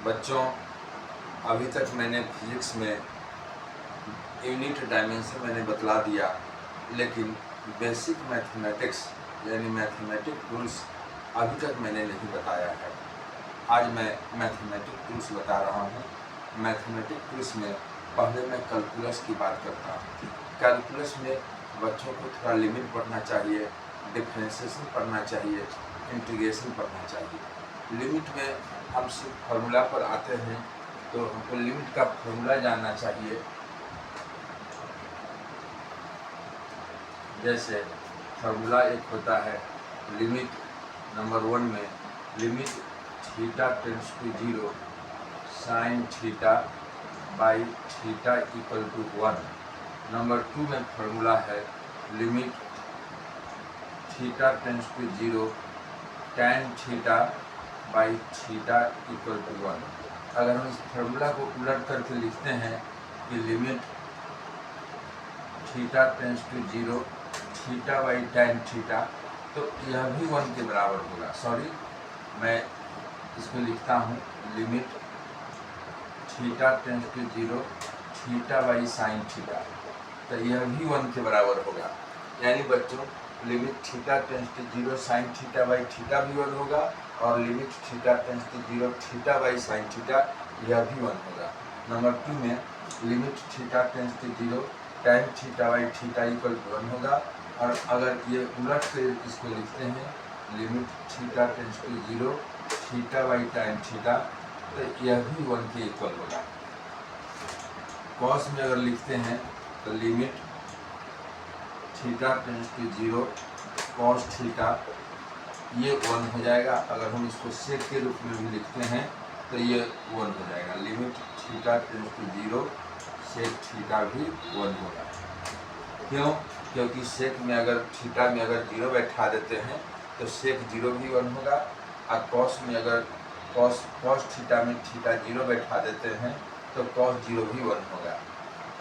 बच्चों, अभी तक मैंने फिजिक्स में यूनिट डायमेंशन मैंने बतला दिया, लेकिन बेसिक मैथमेटिक्स यानी मैथमेटिक रूल्स अभी तक मैंने नहीं बताया है। आज मैं मैथमेटिक रूल्स बता रहा हूँ। मैथमेटिक रूल्स में पहले मैं कैलकुलस की बात करता हूँ। कैलकुलस में बच्चों को थोड़ा लिमिट पढ़ना चाहिए, डिफरेंशिएशन पढ़ना चाहिए, इंटीग्रेशन पढ़ना चाहिए। लिमिट में हम सिर्फ फार्मूला पर आते हैं, तो हमको लिमिट का फार्मूला जानना चाहिए। जैसे फार्मूला एक होता है लिमिट नंबर 1 में, limit theta tends to 0 sine theta by theta equal to 1। Number 2 में फार्मूला है limit theta tends to 0 tan theta by theta equal to 1। अगर हम इस फार्मूला को उलट करके लिखते हैं कि limit theta tends to 0 theta by tan theta, तो यह भी 1 के बराबर होगा। सॉरी, मैं इसमें लिखता हूँ limit theta tends to 0 theta by sine theta, तो यह भी 1 के बराबर होगा। यानी बच्चों, limit theta tends to 0 sine theta by theta भी 1 होगा, और limit theta tends to 0 theta by sine theta यह भी 1 होगा। नंबर 2 में limit theta tends to 0 tan theta by theta equal to 1 होगा। और अगर ये उलट से इसको लिखते हैं limit theta tends to 0 theta by tan theta, तो यह भी 1 के इक्वल होगा। कॉस में अगर लिखते हैं तो limit theta tends to 0 cos theta, ये 1 हो जाएगा। अगर हम इसको सेक के रूप में भी लिखते हैं तो ये 1 हो जाएगा। Limit theta tends to 0 sec theta भी 1 होगा। क्यों? क्योंकि सेक में अगर थीटा में अगर 0 बैठा देते हैं तो सेक 0 भी 1 होगा, और कॉस में अगर कॉस थीटा में थीटा 0 बैठा देते हैं तो कॉस 0 भी 1 होगा।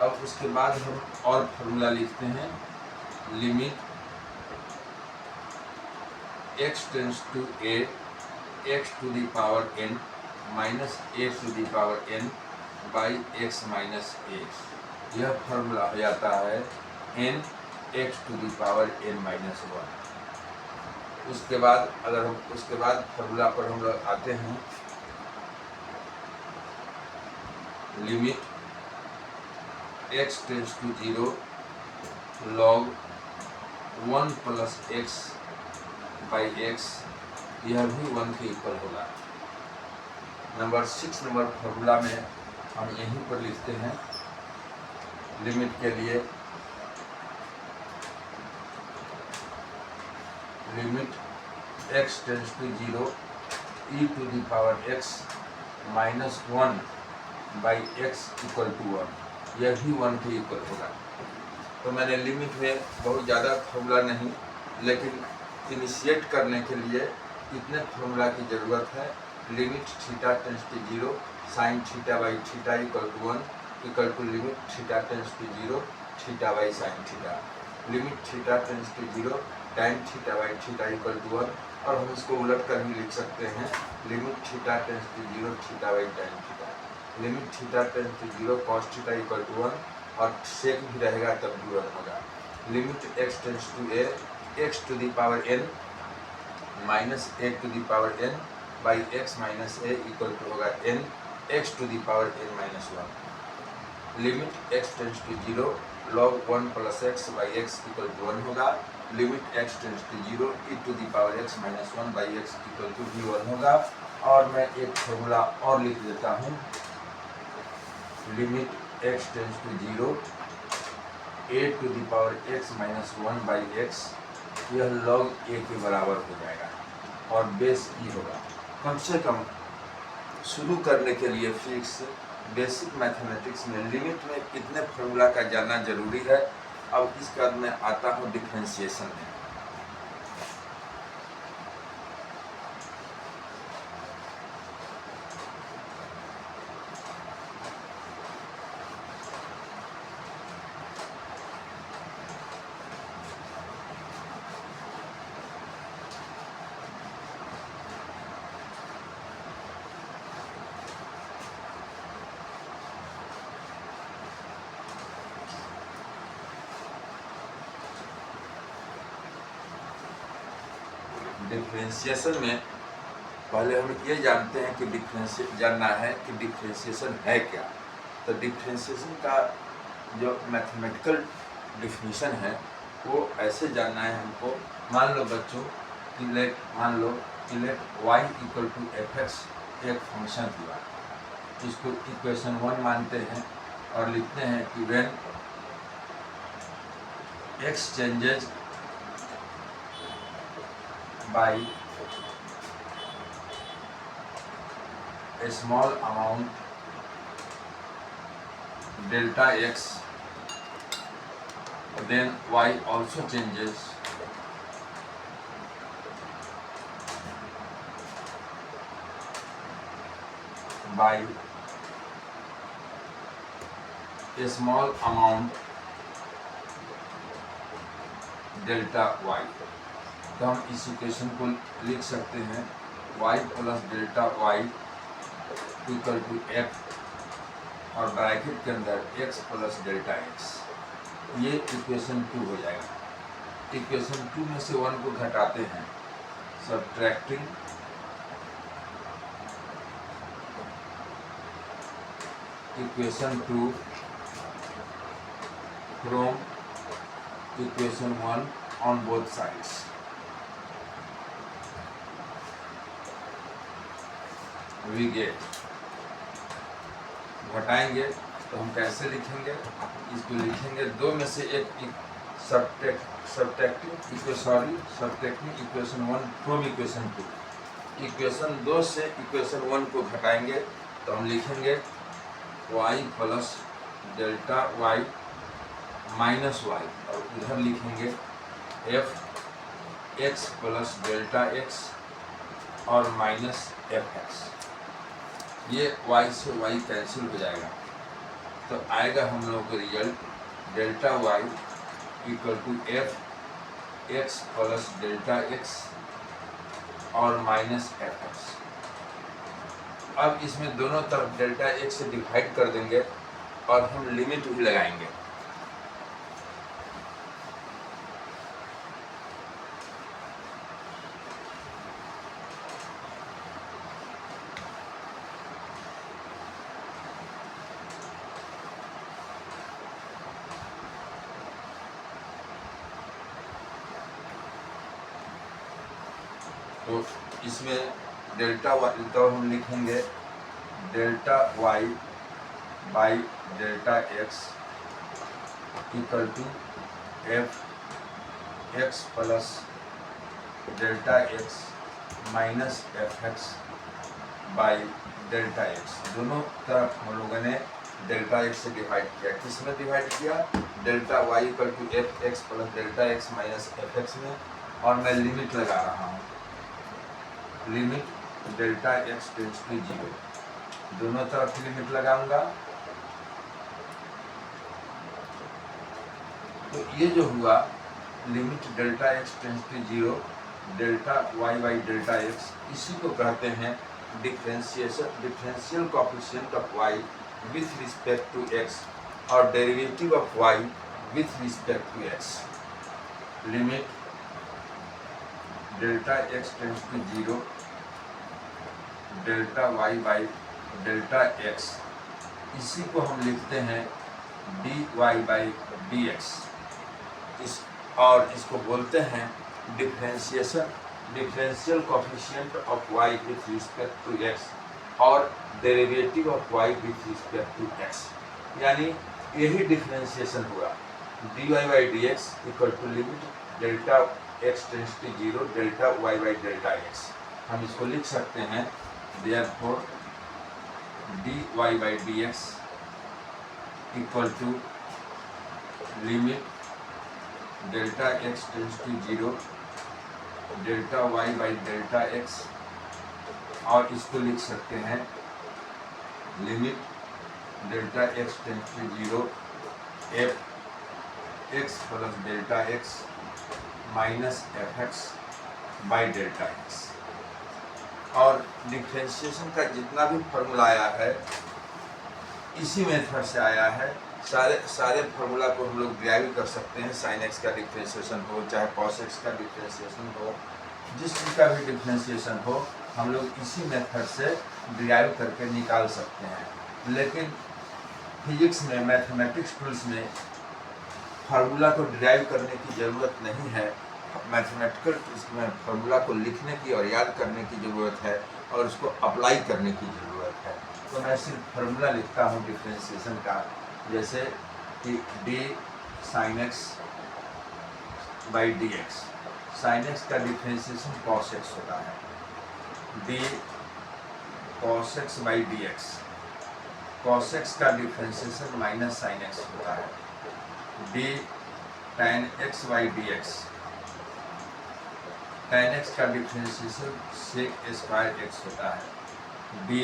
अब उसके बाद हम और फार्मूला लिखते हैं limit x tends to a x to the power n minus a to the power n by x minus a। यह फार्मूला हो जाता है n x to the power n minus 1। उसके बाद अगर हम उसके बाद फार्मूला पर हम लोग आते हैं limit x tends to 0 log 1 plus x by x, यह भी 1 के इक्वल होगा। नंबर 6 नंबर फार्मूला में हम यहीं पर लिखते हैं लिमिट के लिए limit x tends to 0 e to the power x minus 1 by x equal to 1, यह भी 1 के इक्वल होगा। तो मैंने लिमिट में बहुत ज़्यादा फार्मूला नहीं, लेकिन इनिशिएट करने के लिए इतने फार्मूला की ज़रूरत है। Limit theta tends to 0 sine theta by theta equal to 1 equal to limit theta tends to 0 theta by sine theta. Limit theta tends to 0 tan theta by theta equal to 1, और हम इसको उलट कर भी लिख सकते हैं limit theta tends to 0 theta by tan theta. Limit theta tends to 0 cos theta equal to 1, और सेक भी रहेगा तब भी 1 होगा। Limit x tends to a x to the power n minus a to the power n by x minus a equal to होगा n x to the power n minus 1। Limit x tends to 0 log 1 plus x by x equal to 1 होगा। Limit x tends to 0 e to the power x minus 1 by x equal to भी 1 होगा। और मैं एक formula और लिख देता हूँ limit x tends to 0 a to the power x minus 1 by x, यह log a के बराबर हो जाएगा और बेस e होगा। कम से कम शुरू करने के लिए फिजिक्स बेसिक मैथमेटिक्स में लिमिट में कितने फार्मूला का जानना जरूरी है। अब इसके बाद मैं आता हूँ डिफरेंशिएशन में। डिफ्रेंशिएशन में पहले हम ये जानते हैं कि जानना है कि डिफ्रेंशिएशन है क्या। तो डिफ्रेंशिएशन का जो मैथमेटिकल डिफिनीशन है वो ऐसे जानना है हमको। मान लो बच्चों कि let y equal to F X एक फंक्शन हुआ, इसको इक्वेशन 1 मानते हैं और लिखते हैं कि when x changes by a small amount delta x, then y also changes by a small amount delta y। तो हम इस इक्वेशन को लिख सकते हैं y plus delta y equal to F और ब्रैकेट के अंदर x प्लस डेल्टा x। ये इक्वेशन 2 हो जाएगा। इक्वेशन 2 में से 1 को घटाते हैं, subtracting equation 2 from equation 1 on both sides. We get, घटाएंगे तो हम कैसे लिखेंगे, इसको लिखेंगे 2 में से एक subtracting equation 1 from equation 2। Equation 2 से इक्वेशन 1 को घटाएंगे तो हम लिखेंगे y plus delta y minus y और उधर लिखेंगे f x plus delta x और माइनस एफ एक्स। ये y से y कैंसिल हो जाएगा तो आएगा हम लोगों को result delta y equal to F x plus delta X और माइनस एफ एक्स। अब इसमें दोनों तरफ डेल्टा एक्स से डिवाइड कर देंगे और हम लिमिट भी लगाएंगे। तो इसमें डेल्टा वाई तो हम लिखेंगे delta Y by delta X equal to F x plus delta x minus F x by delta X. दोनों तरफ हम लोगों ने डेल्टा एक्स से डिवाइड किया। किस में डिवाइड किया? Delta y equal to F x plus delta x minus F x में। और मैं लिमिट लगा रहा हूँ, limit delta x tends to 0। दोनों तरफ लिमिट लगाऊंगा तो ये जो हुआ limit delta x tends to 0 delta Y by delta x, इसी को कहते हैं differential coefficient of y with respect to x और derivative of y with respect to x. Limit delta x tends to 0 delta Y by delta x, इसी को हम लिखते हैं d y by D x. और इसको बोलते हैं differential coefficient of y with respect to x और derivative of y with respect to x. यानी यही डिफरेंशिएशन हुआ d y by D x equal to limit delta x tends to 0 delta Y by delta x. हम इसको लिख सकते हैं therefore dy by dx equal to limit delta x tends to 0 delta y by delta x। और इसको लिख सकते हैं limit delta x tends to 0 F x plus delta x minus F x by delta X. और differentiation का जितना भी formula आया है इसी मेथड से आया है। सारे फार्मूला को हम लोग डिराइव कर सकते हैं। साइन एक्स का डिफरेंशिएशन हो चाहे कॉस एक्स का डिफरेंशिएशन हो जिस चीज़ का भी डिफ्रेंशिएशन हो हम लोग इसी मेथड से डिराइव करके निकाल सकते हैं। लेकिन फिजिक्स में, मैथमेटिक्स टूल्स में फार्मूला को डिराइव करने की ज़रूरत नहीं है। मैथमेटिकल टूल्स में फार्मूला को लिखने की और याद करने की ज़रूरत है और उसको अप्लाई करने की ज़रूरत है। तो मैं सिर्फ फार्मूला लिखता हूँ डिफ्रेंशिएशन का, जैसे कि d sine x by D x. Sine x का डिफ्रेंशिएशन कॉस एक्स होता है, d cos x by D x. Cos x का डिफ्रेंशिएशन माइनस साइन एक्स होता है, d tan x by D x. tan x का differentiation sec square x होता है, d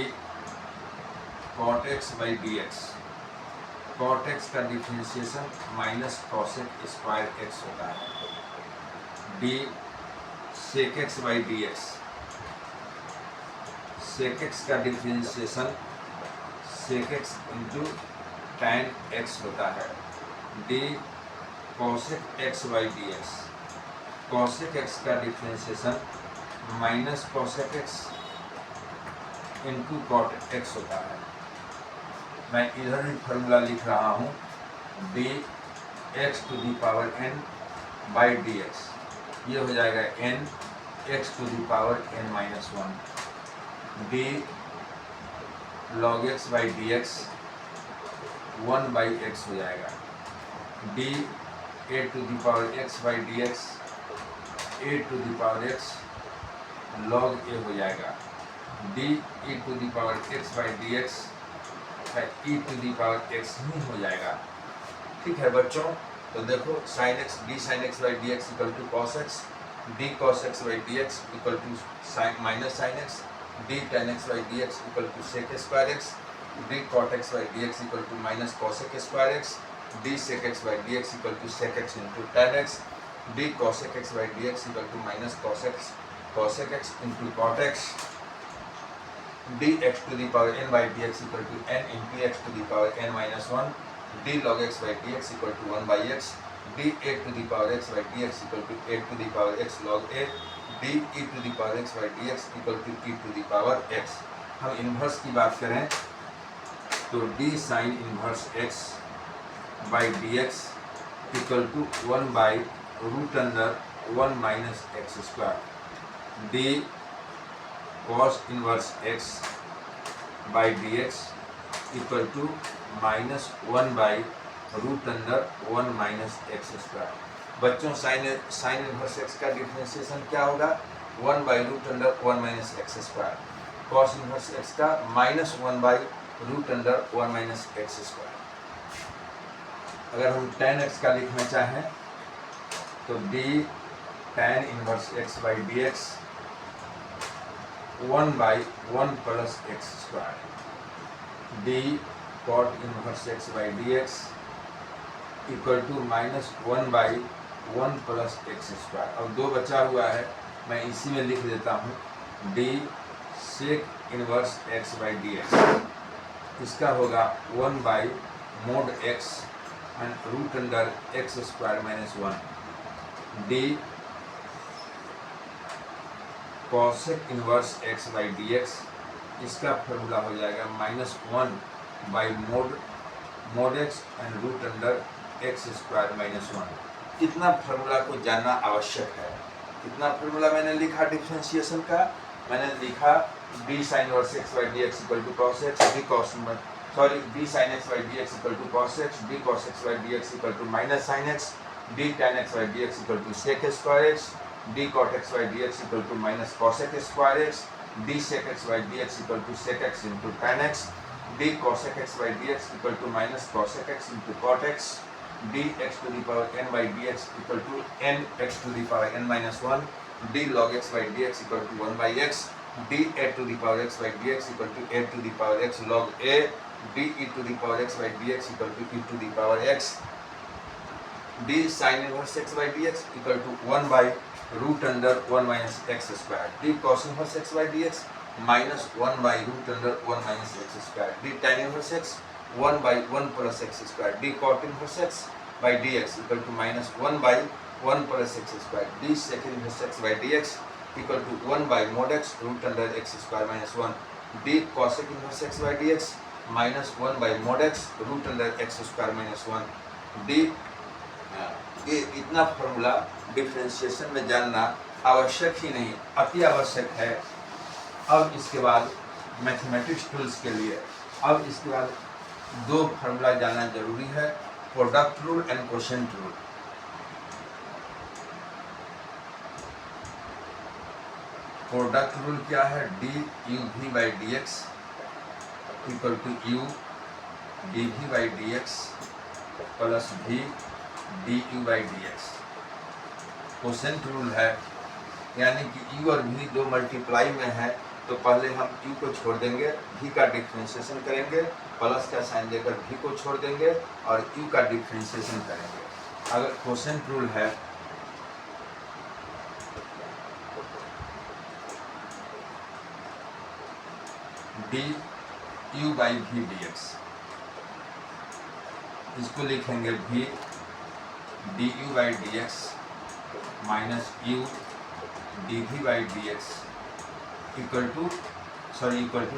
cot x by D x. cot x का differentiation minus cosec square x होता है, d sec x by D x. sec x का differentiation sec x into tan x होता है, d cosec x by D x. cosec x का differentiation minus cosec x into cot x होता है। मैं इधर भी फार्मूला लिख रहा हूँ, d x to the power n by D x. ये हो जाएगा n x to the power n minus 1, D log x by D x 1 by x हो जाएगा, d A to the power x by D x a to the power x log a हो जाएगा, d E to the power x by D x e to the power x ही हो जाएगा। ठीक है बच्चों, तो देखो sine x, D sine x by D x equal to cos x, D cos x by D x equal to sine minus sine x, D tan x by D x equal to sec square X, D cot X by D x equal to minus cosec square X, D sec X by D x equal to sec X into tan X, D cosec X by D x equal to minus cosec X into cot X, D x to the power n by D x equal to n into X to the power n minus 1, D log x by D x equal to 1 by X, D A to the power x by D x equal to A to the power x log A, D E to the power x by D x equal to E to the power X. हम inverse की बात करें तो D sine inverse x by D x equal to 1 by root under 1 minus x square, D cos inverse x by D x equal to minus 1 by root under 1 minus x square. बच्चों sine inverse x का differentiation क्या होगा, 1 by root under 1 minus x square, cos inverse x का minus 1 by root under 1 minus x square. अगर हम tan x का लिखना चाहें तो d tan inverse x by D x 1 by 1 plus x square, D cot inverse x by D x equal to minus 1 by 1 plus x square. और 2 बचा हुआ है, मैं इसी में लिख देता हूँ, D sec inverse x by D X, इसका होगा 1 by mod X and root under X square minus 1, D cosec inverse x by D X, इसका फॉर्मूला हो जाएगा minus 1 by mod X and root under X square minus 1। इतना formula को जानना आवश्यक है। कितना फार्मूला मैंने लिखा डिफरेंशिएशन का, मैंने लिखा D sine inverse X by D x equal to cos x, D sine x by D x equal to cos x, D cos x by D x equal to minus sine x, D tan x by D x equal to sec square X, D cot X by D x equal to minus cosec square X, D sec X by D x equal to sec X into tan X, D cosec X by D x equal to minus cosec X into cot X, D x to the power n by D x equal to n x to the power n minus 1, D log x by D x equal to 1 by X, D A to the power x by D x equal to A to the power x log A, D E to the power x by D x equal to E to the power X, D sine inverse X by D x equal to 1 by root under 1 minus x square, D cos inverse X by D x minus 1 by root under 1 minus x square, D tan inverse X 1 by 1 plus x square, D cot inverse X by D x equal to minus 1 by 1 plus x square, D sec inverse X by D x equal to 1 by mod X root under X square minus 1, D cosec inverse X by D x minus 1 by mod X root under X square minus 1, D. ये इतना formula differentiation में जानना आवश्यक ही नहीं, अति आवश्यक है। अब इसके बाद मैथमेटिक्स टूल्स के लिए अब इसके बाद दो फार्मूला जानना जरूरी है, product rule and quotient rule. Product rule क्या है? D you we by D x equal to U D we by D x plus we D you by D x. Quotient rule है, यानी कि you और we दो multiply में है तो पहले हम यू को छोड़ देंगे, वी का डिफ्रेंशिएशन करेंगे, प्लस का साइन देकर वी को छोड़ देंगे और यू का डिफ्रेंशिएशन करेंगे। अगर क्वोशिएंट रूल है D you by V D X, इसको लिखेंगे V D you by D x minus U D we by D x equal to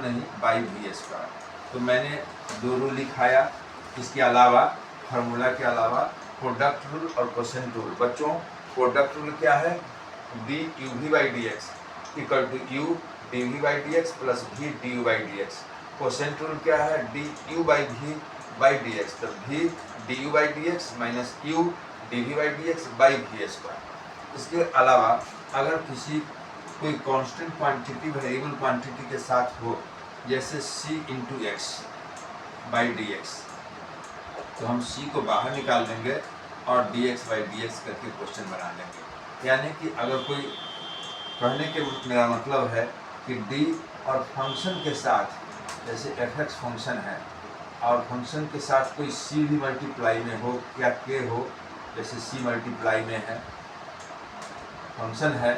नहीं बाई वी स्क्वायर। तो मैंने दो रूल लिखाया, इसके अलावा फार्मूला के अलावा प्रोडक्ट रूल और क्वोशिएंट रूल। बच्चों प्रोडक्ट रूल क्या है? D you we by D x equal to U D we by D x plus we D you by D x. Quotient rule क्या है? D you by v by D x, तो v D you by D x minus U D we by D x by we square. इसके अलावा अगर किसी कोई constant quantity variable quantity के साथ हो, जैसे c into x by D x, तो हम c को बाहर निकाल देंगे और dx बाई डी एक्स करके क्वेश्चन बना लेंगे। यानी कि अगर कोई कहने के मेरा मतलब है कि d और फंक्शन के साथ, जैसे fx फंक्शन है और फंक्शन के साथ कोई c भी मल्टीप्लाई में हो या k हो, जैसे c मल्टीप्लाई में है, फंक्शन है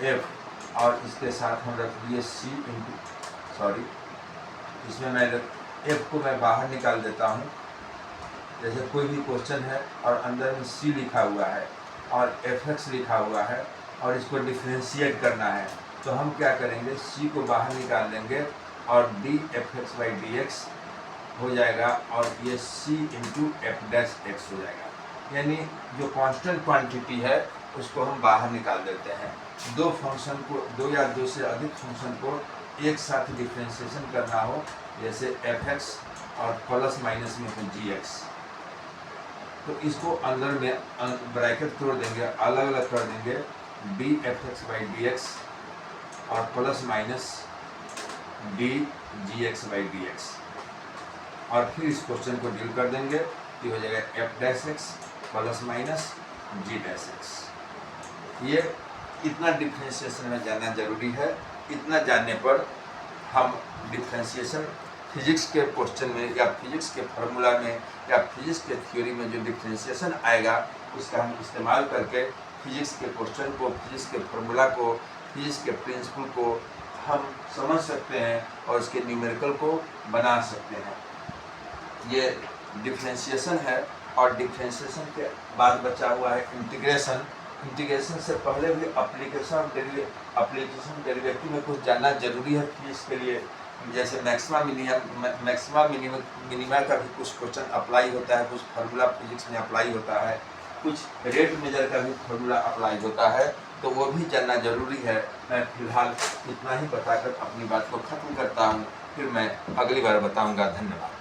f और इसके साथ हम रख दिए c इंटू इसमें मैं f को मैं बाहर निकाल देता हूँ। जैसे कोई भी क्वेश्चन है और अंदर में c लिखा हुआ है और fx लिखा हुआ है और इसको डिफ्रेंशिएट करना है, तो हम क्या करेंगे? c को बाहर निकाल देंगे और D f x by D x हो जाएगा और ये c into F dash x हो जाएगा। यानी जो कांस्टेंट क्वांटिटी है उसको हम बाहर निकाल देते हैं। दो फंक्शन को, दो या दो से अधिक फंक्शन को एक साथ डिफ्रेंशिएशन करना हो, जैसे एफ एक्स और प्लस माइनस में हो जी एक्स, तो इसको अंदर में ब्रैकेट तोड़ देंगे, अलग अलग कर देंगे, d f x by D x और plus minus d g x by D x, और फिर इस क्वेश्चन को डील कर देंगे। ये हो जाएगा f dash x plus minus g dash x. ये इतना डिफ्रेंशिएशन में जानना जरूरी है। इतना जानने पर हम डिफ्रेंशिएशन फिजिक्स के क्वेश्चन में या फिजिक्स के फार्मूला में या फिजिक्स के थ्योरी में जो डिफ्रेंशिएशन आएगा उसका हम इस्तेमाल करके फिजिक्स के क्वेश्चन को, फिजिक्स के फार्मूला को, फिजिक्स के प्रिंसिपल को हम समझ सकते हैं और उसके न्यूमेरिकल को बना सकते हैं। ये डिफ्रेंशिएशन है और डिफ्रेंशिएशन के बाद बचा हुआ है इंटीग्रेशन। इंटीग्रेशन से पहले भी एप्लीकेशन डेरिवेटिव में कुछ जानना जरूरी है फिजिक्स के लिए। जैसे मैक्सिमा मिनिमा का भी कुछ क्वेश्चन अप्लाई होता है, कुछ फार्मूला फिजिक्स में अप्लाई होता है, कुछ रेट मेजर का भी फार्मूला अप्लाई होता है, तो वो भी जानना जरूरी है। मैं फिलहाल इतना ही बताकर अपनी बात को ख़त्म करता हूँ, फिर मैं अगली बार बताऊँगा। धन्यवाद।